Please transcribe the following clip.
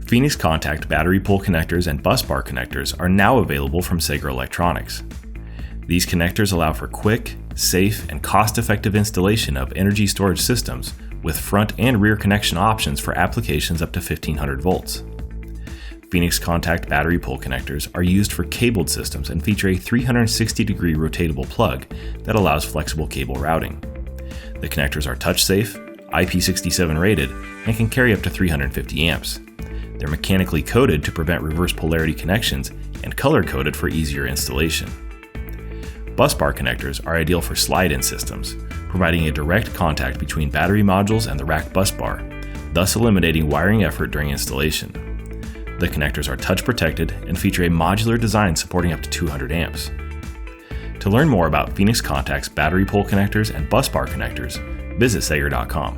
Phoenix Contact battery pull connectors and Busbar connectors are now available from Sager Electronics. These connectors allow for quick, safe, and cost-effective installation of energy storage systems with front and rear connection options for applications up to 1500 volts. Phoenix Contact battery pull connectors are used for cabled systems and feature a 360-degree rotatable plug that allows flexible cable routing. The connectors are touch-safe, IP67 rated, and can carry up to 350 amps. They're mechanically coated to prevent reverse polarity connections and color-coded for easier installation. Busbar connectors are ideal for slide-in systems, providing a direct contact between battery modules and the rack busbar, thus eliminating wiring effort during installation. The connectors are touch-protected and feature a modular design supporting up to 200 amps. To learn more about Phoenix Contact's battery pull connectors and busbar connectors, visit Sager.com.